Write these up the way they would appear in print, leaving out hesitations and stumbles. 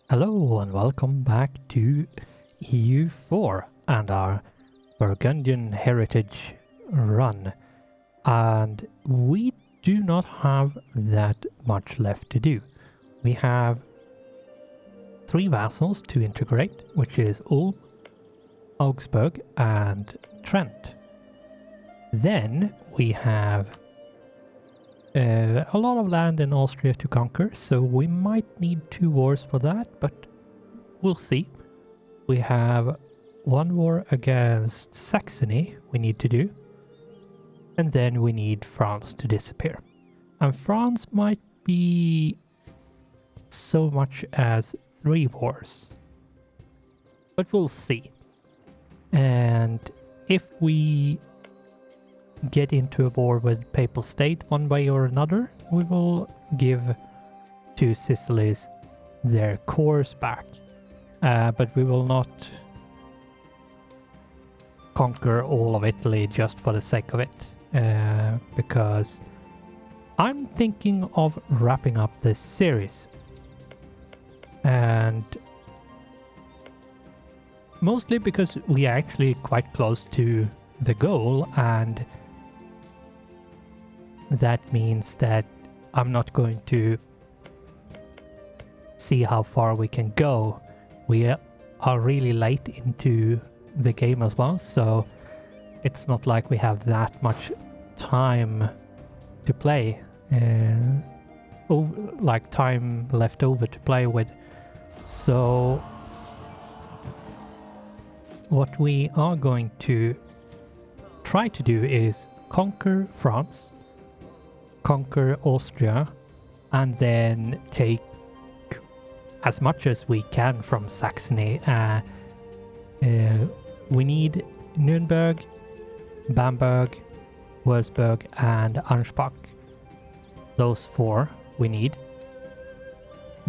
Hello and welcome back to EU4 and our Burgundian heritage run. And we do not have that much left to do. We have 3 vassals to integrate, which is Ulm, Augsburg and Trent. Then we have a lot of land in Austria to conquer, so we might need 2 wars for that, but we'll see. We have 1 war against Saxony we need to do, and then we need France to disappear. And France might be so much as 3 wars, but we'll see. And if we get into a war with Papal State one way or another, we will give 2 Sicilies their cores back. But we will not conquer all of Italy just for the sake of it, because I'm thinking of wrapping up this series. And mostly because we are actually quite close to the goal, and that means that I'm not going to see how far we can go. We are really late into the game as well, so it's not like we have that much time to play, like time left over to play with. So what we are going to try to do is conquer France, conquer Austria, and then take as much as we can from Saxony. We need Nuremberg, Bamberg, Würzburg and Ansbach. Those 4 we need.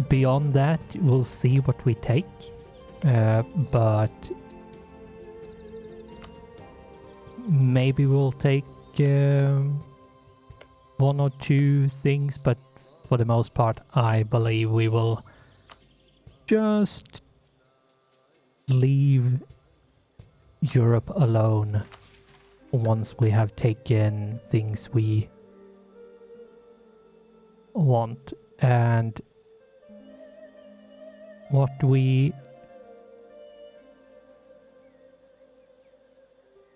Beyond that, we'll see what we take, but maybe we'll take 1 or 2 things, but for the most part I believe we will just leave Europe alone once we have taken things we want. And what we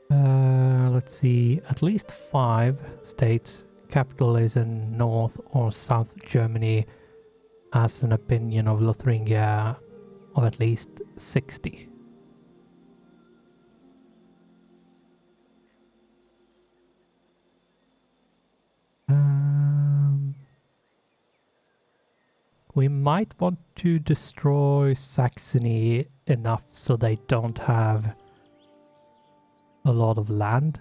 let's see, at least 5 states, capital is in North or South Germany, has an opinion of Lotharingia of at least 60. We might want to destroy Saxony enough so they don't have a lot of land.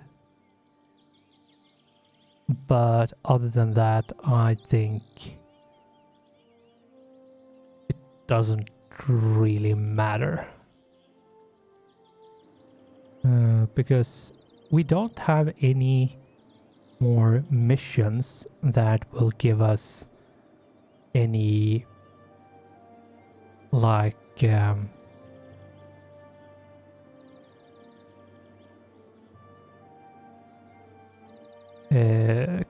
But other than that, I think it doesn't really matter. Because we don't have any more missions that will give us any like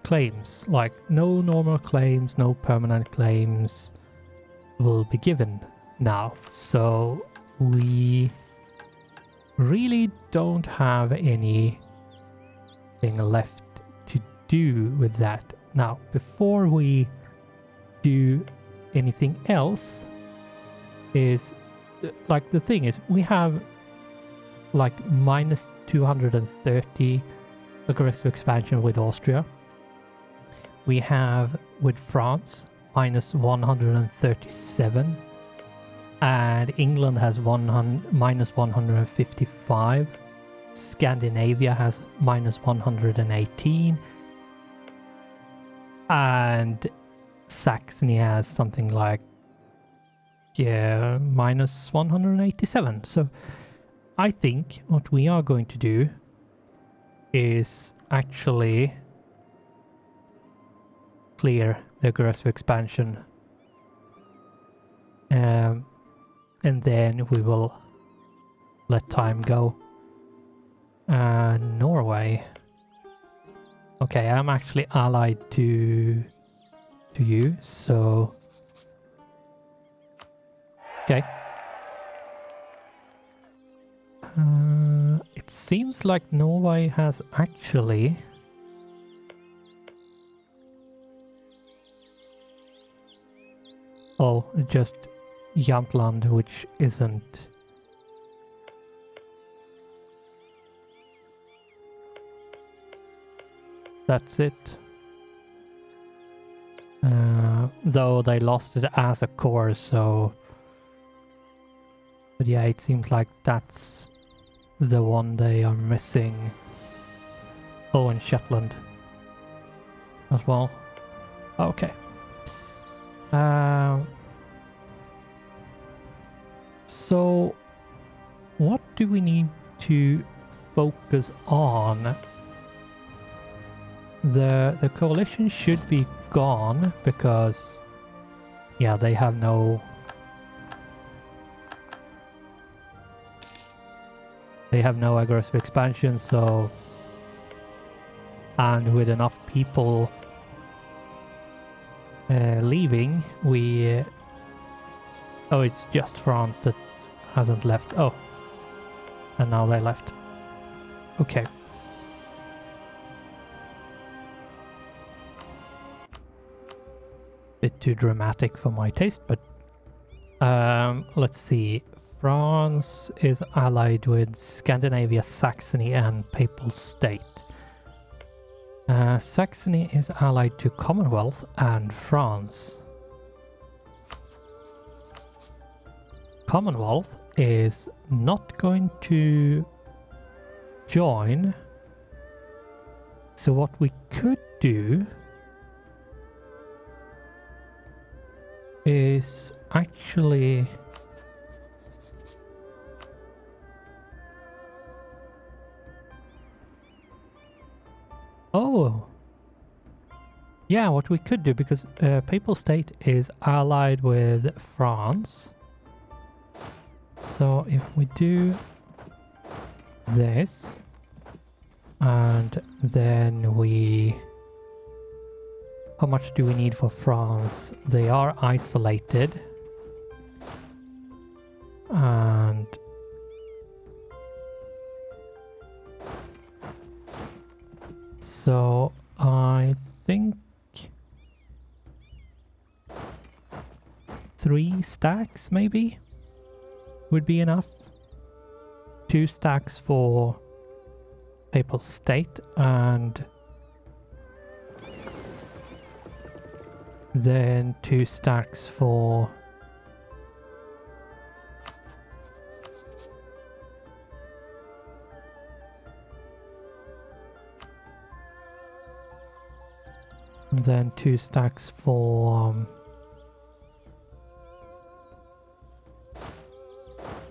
claims, like no normal claims, no permanent claims will be given now, so we really don't have anything left to do with that. Now, before we do anything else, is like the thing is we have like minus 230 aggressive expansion with Austria. We have with France minus 137, and England has minus 155. Scandinavia has minus 118, and Saxony has something like minus 187. So I think what we are going to do is actually clear the aggressive expansion and then we will let time go. Norway. Okay, I'm actually allied to you, so okay. It seems like Norway has actually just Jämtland, which isn't. That's it. Though they lost it as a core, so. But yeah, it seems like that's the one they are missing. Oh, and Shetland as well. Okay. So, what do we need to focus on? The coalition should be gone because, yeah, they have no. They have no aggressive expansion, so. And with enough people leaving, we. Oh, it's just France that hasn't left. Oh. And now they left. Okay. Bit too dramatic for my taste, but let's see. France is allied with Scandinavia, Saxony, and Papal State. Saxony is allied to Commonwealth and France. Commonwealth is not going to join. So what we could do is actually yeah, what we could do, because Papal State is allied with France. So if we do this and then we... How much do we need for France? They are isolated. And so I think 3 stacks maybe would be enough. 2 stacks for Papal State and then 2 stacks for then 2 stacks for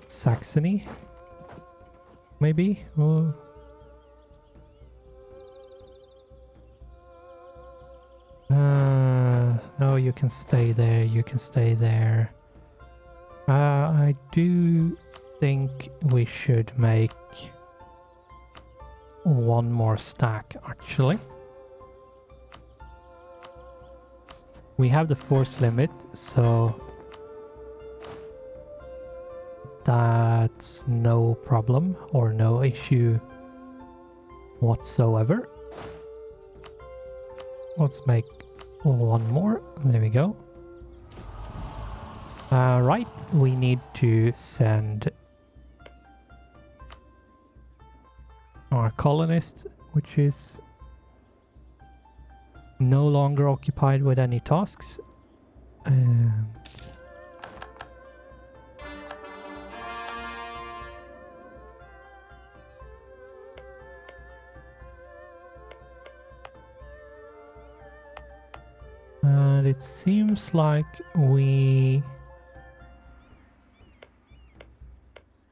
Saxony, maybe? Or no, you can stay there, you can stay there. I do think we should make 1 more stack, actually. We have the force limit, so that's no problem or no issue whatsoever. Let's make 1 more. There we go. Right, we need to send our colonist, which is no longer occupied with any tasks. And it seems like we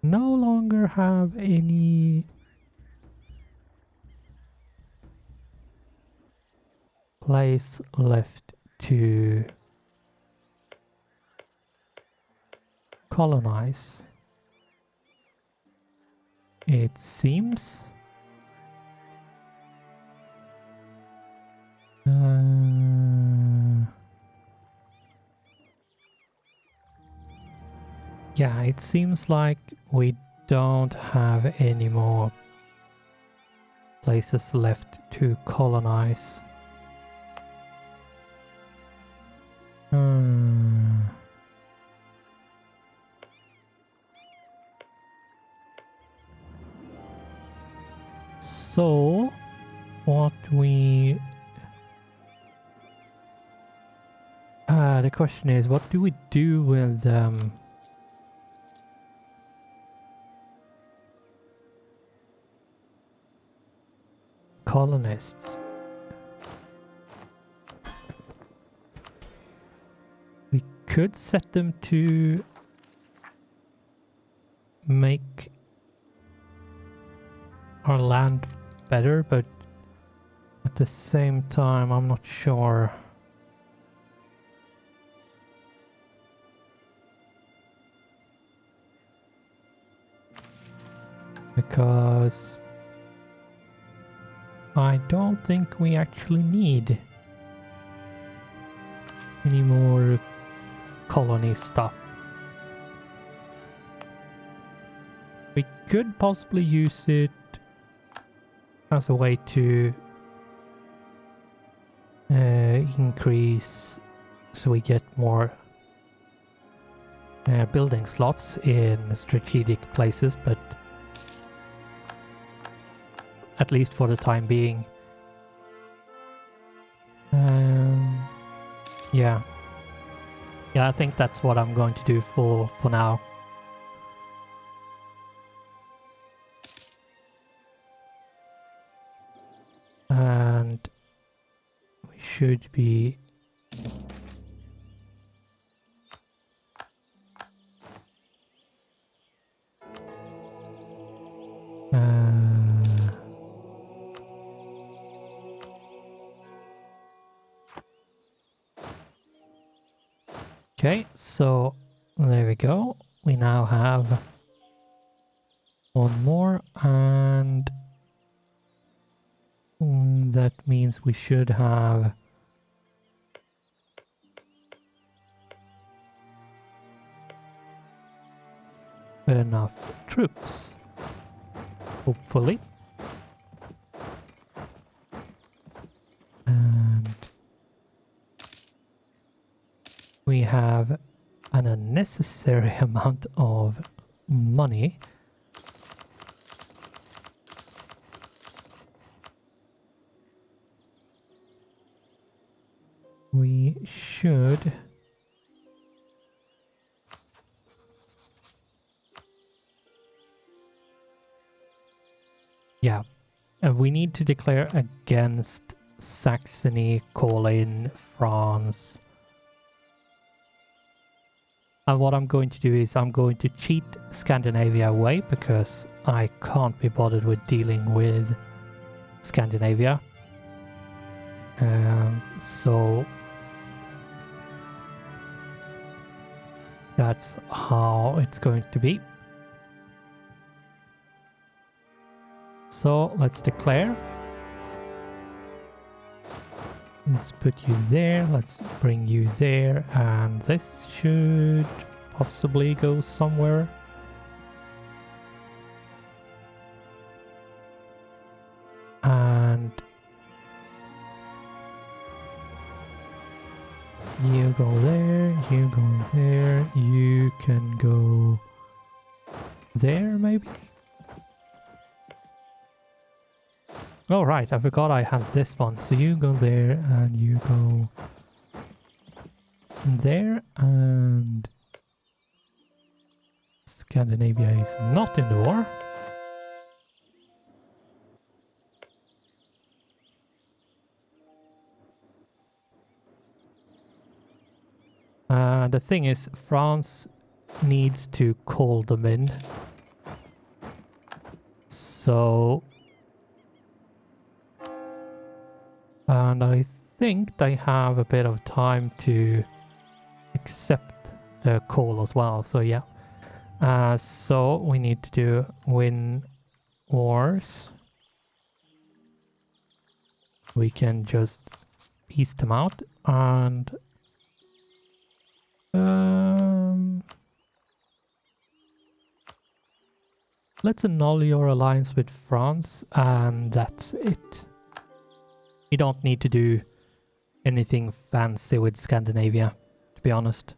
no longer have any place left to colonize. It seems. Yeah, it seems like we don't have any more places left to colonize. So, what we... the question is, what do we do with colonists? We could set them to make our land better, but at the same time I'm not sure. Because I don't think we actually need any more colony stuff. We could possibly use it as a way to increase, so we get more building slots in strategic places, but at least for the time being. Yeah. Yeah, I think that's what I'm going to do for now. And we should be... Okay, so there we go. We now have one more, and that means we should have enough troops, hopefully. And we have an unnecessary amount of money. We should... Yeah, we need to declare against Saxony, call in France. And what I'm going to do is I'm going to cheat Scandinavia away, because I can't be bothered with dealing with Scandinavia. So that's how it's going to be. So let's declare. Let's put you there, let's bring you there, and this should possibly go somewhere. And you go there, you go there, you can go there maybe? Oh right, I forgot I had this one. So you go there and you go there, and Scandinavia is not in the war. The thing is, France needs to call them in. So... And I think they have a bit of time to accept the call as well. So yeah, So we need to win wars. We can just piece them out and let's annul your alliance with France, and that's it. You don't need to do anything fancy with Scandinavia, to be honest.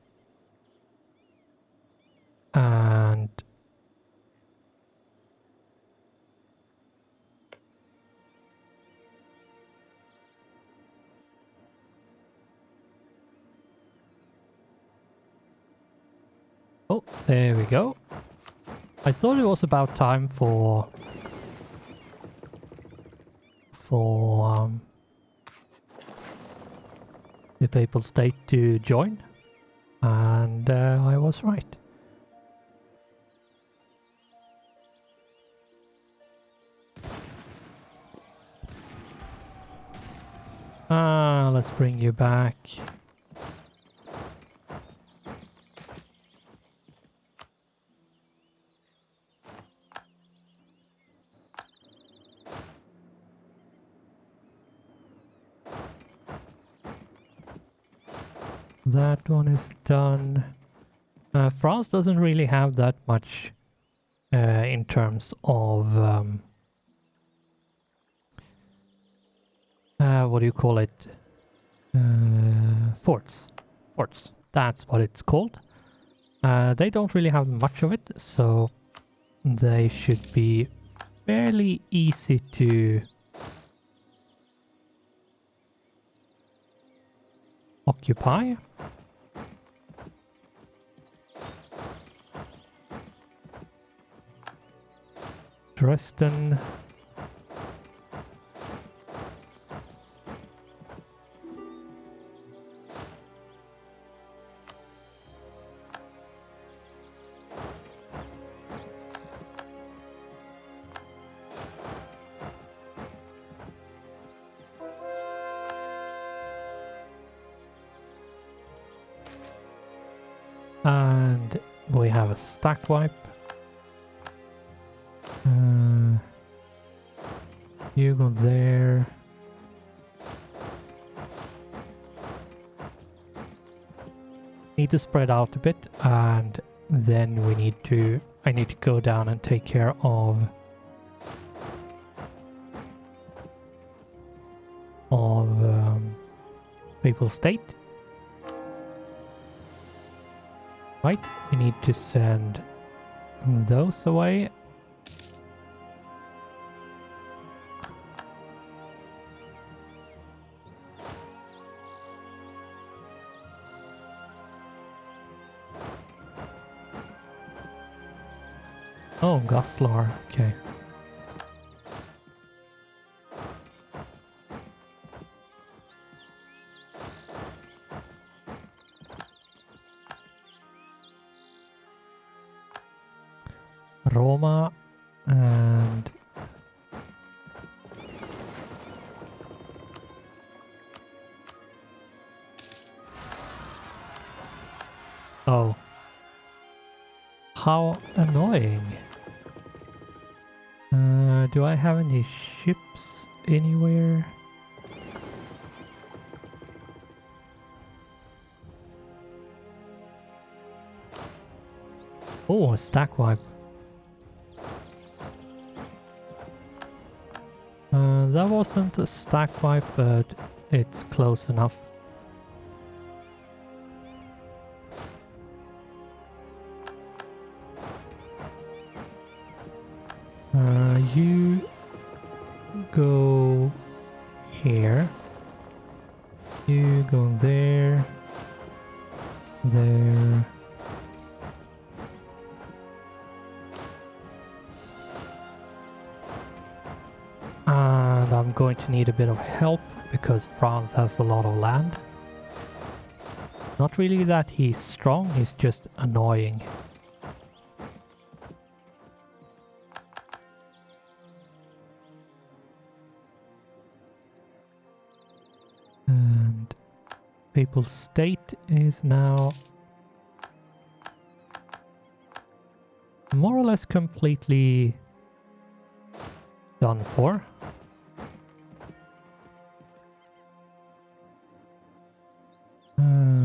And oh, there we go. I thought it was about time for the Papal State to join, and I was right. Let's bring you back. That one is done. France doesn't really have that much in terms of what do you call it? Forts. Forts. That's what it's called. They don't really have much of it, so they should be fairly easy to occupy. Dresden. And we have a stack wipe. You go there. Need to spread out a bit, and then I need to go down and take care of Papal State. Right, we need to send those away. Oh, Goslar, okay. Roma and oh, how annoying. Do I have any ships anywhere? Oh, a stack wipe. That wasn't a stack wipe, but it's close enough. You go here. You go there. There. And I'm going to need a bit of help because France has a lot of land. Not really that he's strong, he's just annoying. And Papal State is now more or less completely done for.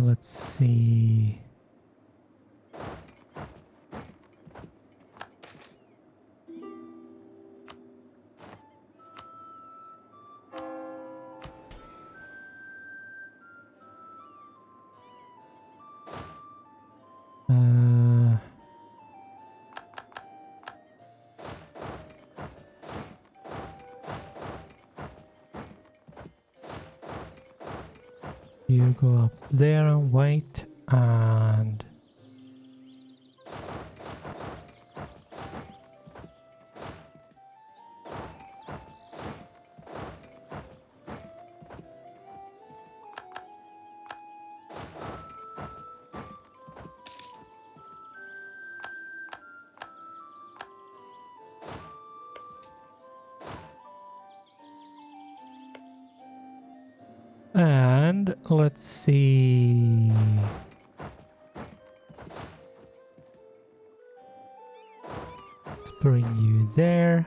Let's see. You go up there and wait, and let's see. Let's bring you there.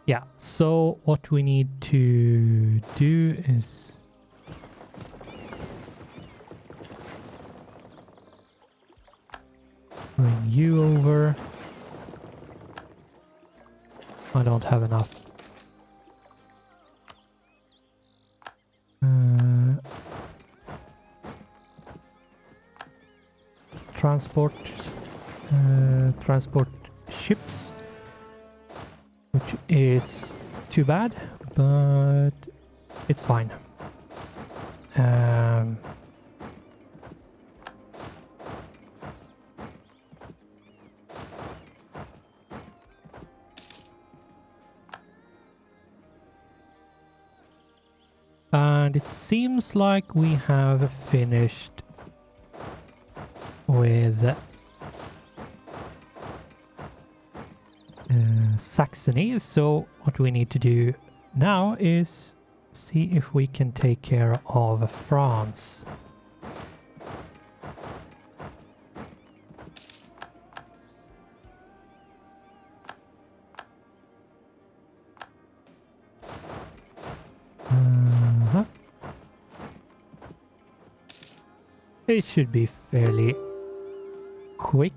Yeah, so what we need to do is bring you over. I don't have enough. Transport ships. Which is too bad, but it's fine. And it seems like we have finished with Saxony, so what we need to do now is see if we can take care of France. It should be fairly quick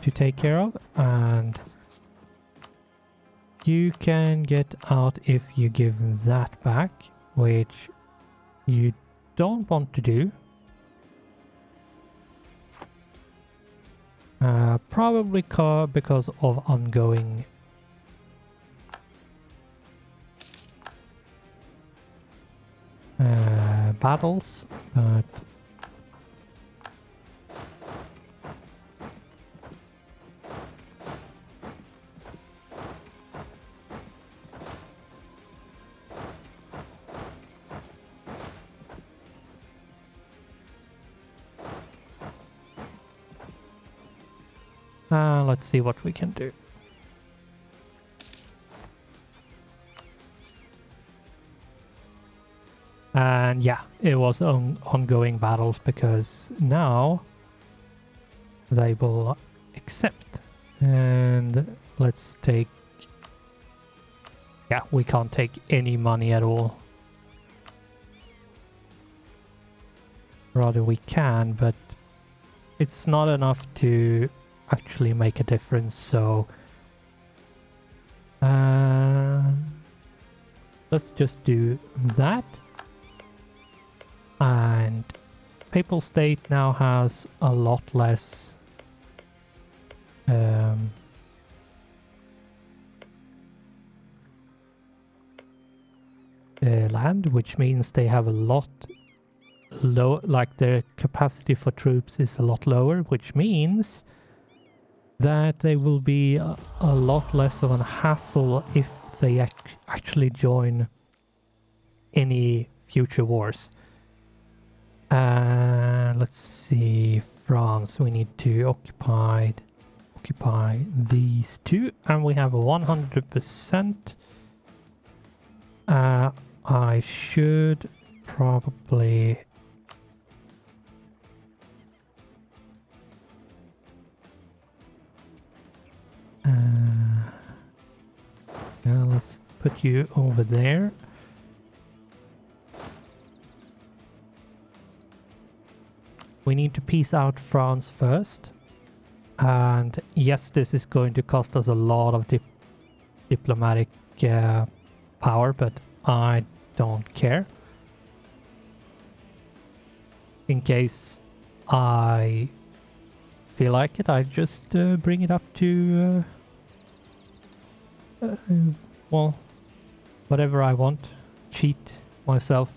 to take care of, and you can get out if you give that back, which you don't want to do. Probably because of ongoing battles, but let's see what we can do. And yeah, it was ongoing battles because now they will accept. And let's take... Yeah, we can't take any money at all. Rather we can, but it's not enough to actually make a difference, so let's just do that. And Papal State now has a lot less land, which means they have a lot low, like their capacity for troops is a lot lower, which means that they will be a lot less of a hassle if they actually join any future wars. Let's see, France, we need to occupy these two, and we have 100%. I should probably yeah, let's put you over there. We need to peace out France first. And yes, this is going to cost us a lot of diplomatic power, but I don't care. In case I feel like it, I just bring it up to well, whatever I want. Cheat myself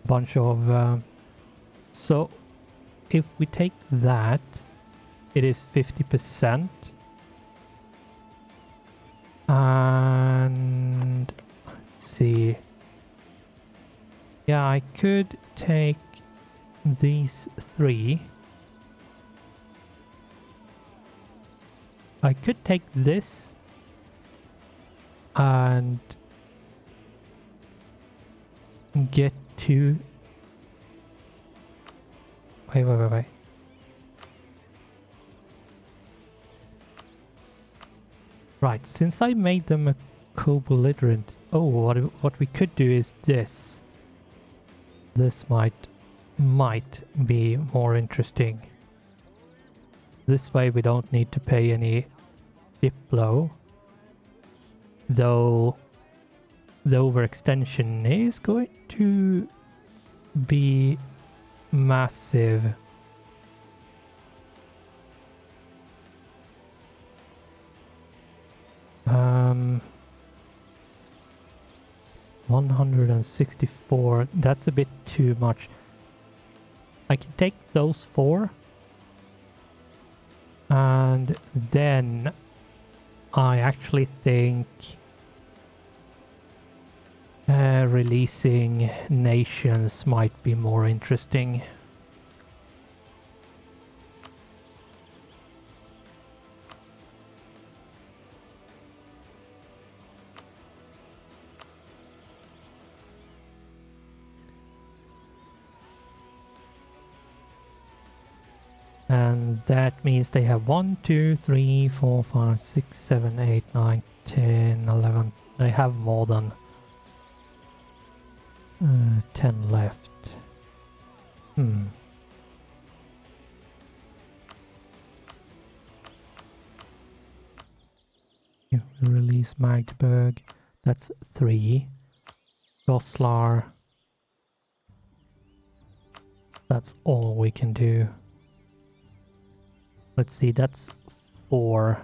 a bunch of so if we take that, it is 50%. And let's see. Yeah, I could take these three. I could take this and get to... Wait. Right, since I made them a co-belligerent... Oh, what we could do is this. This might be more interesting. This way we don't need to pay any diplo. Though the overextension is going to be massive. Um, 164, that's a bit too much. I can take those 4 and then I actually think releasing nations might be more interesting. And that means they have 1, 2, 3, 4, 5, 6, 7, 8, 9, 10, 11. They have more than 10 left. If we release Magdeburg, that's 3. Goslar. That's all we can do. Let's see, that's 4.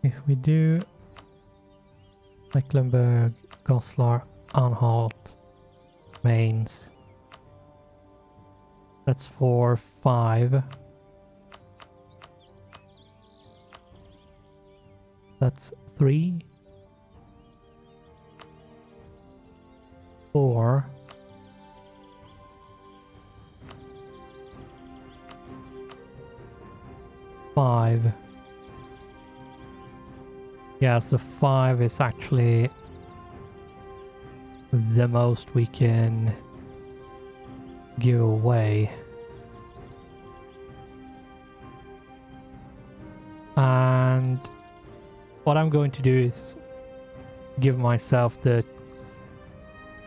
If we do Mecklenburg, Goslar, Anhalt, Mainz, that's 4, 5. That's 3. 4. Five. Yeah, so 5 is actually the most we can give away. And what I'm going to do is give myself the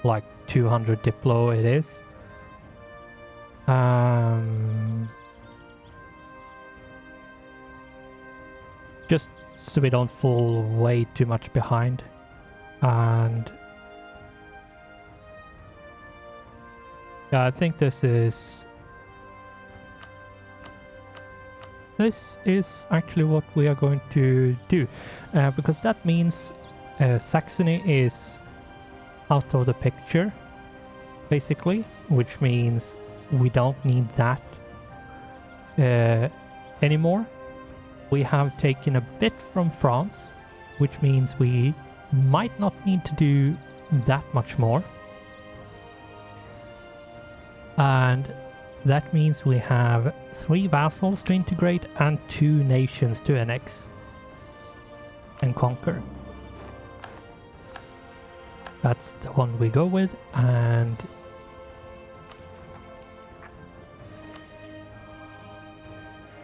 like 200 diplo it is. Just so we don't fall way too much behind. And yeah, I think this is actually what we are going to do, because that means Saxony is out of the picture, basically, which means we don't need that. anymore. We have taken a bit from France, which means we might not need to do that much more. And that means we have 3 vassals to integrate and 2 nations to annex and conquer. That's the one we go with, and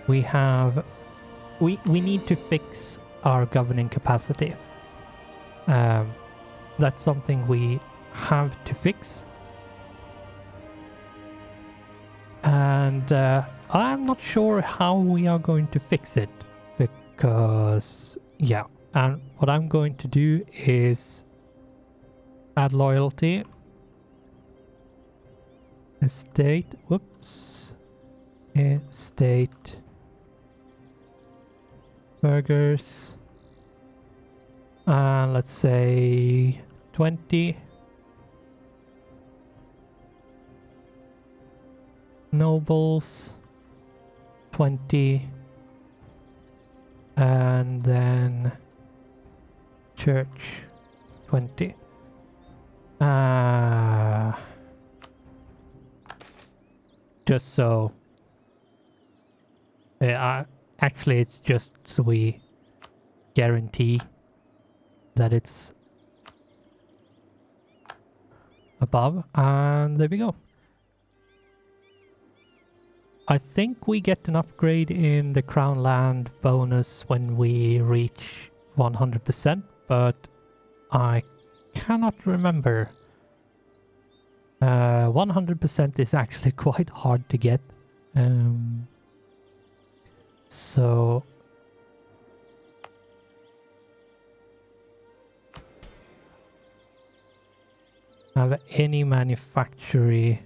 we have we need to fix our governing capacity. That's something we have to fix. And I'm not sure how we are going to fix it, because yeah, and what I'm going to do is add loyalty, estate, whoops, estate, burghers, and let's say 20. Nobles, 20, and then church, 20. Just so actually it's just so we guarantee that it's above, and there we go. I think we get an upgrade in the crown land bonus when we reach 100%, but I cannot remember. 100% is actually quite hard to get. So have any manufactory.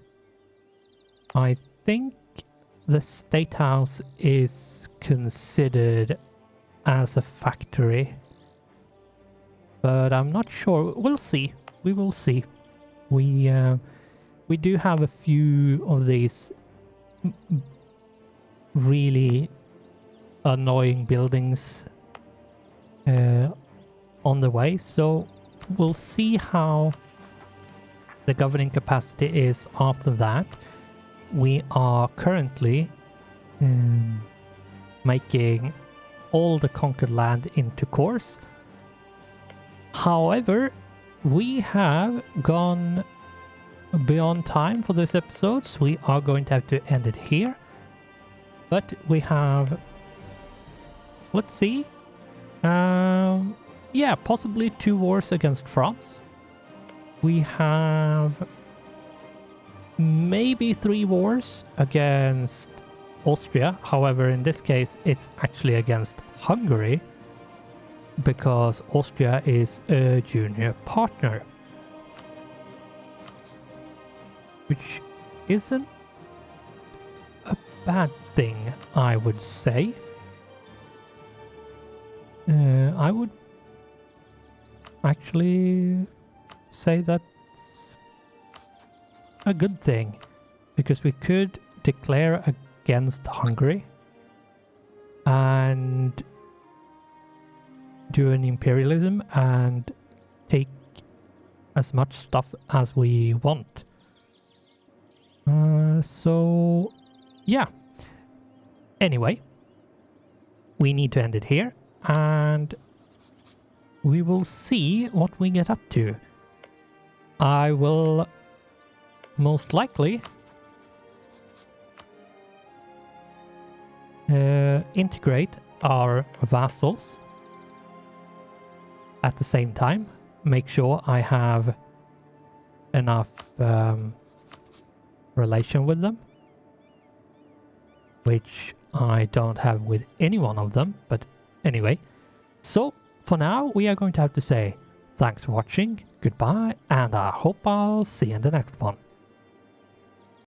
I think the State House is considered as a factory, but I'm not sure. We'll see. We will see. We do have a few of these really annoying buildings on the way, so we'll see how the governing capacity is after that. We are currently making all the conquered land into course. However, we have gone beyond time for this episode, so we are going to have to end it here. But we have, let's see, yeah, possibly 2 wars against France. We have maybe 3 wars against Austria. However, in this case, it's actually against Hungary, because Austria is a junior partner, which isn't a bad thing, I would say. I would actually say that's a good thing, because we could declare against Hungary and do an imperialism and take as much stuff as we want. So yeah, anyway, we need to end it here, and we will see what we get up to. I will most likely integrate our vassals at the same time, make sure I have enough relation with them, which I don't have with any one of them, but anyway. So for now, we are going to have to say thanks for watching, goodbye, and I hope I'll see you in the next one.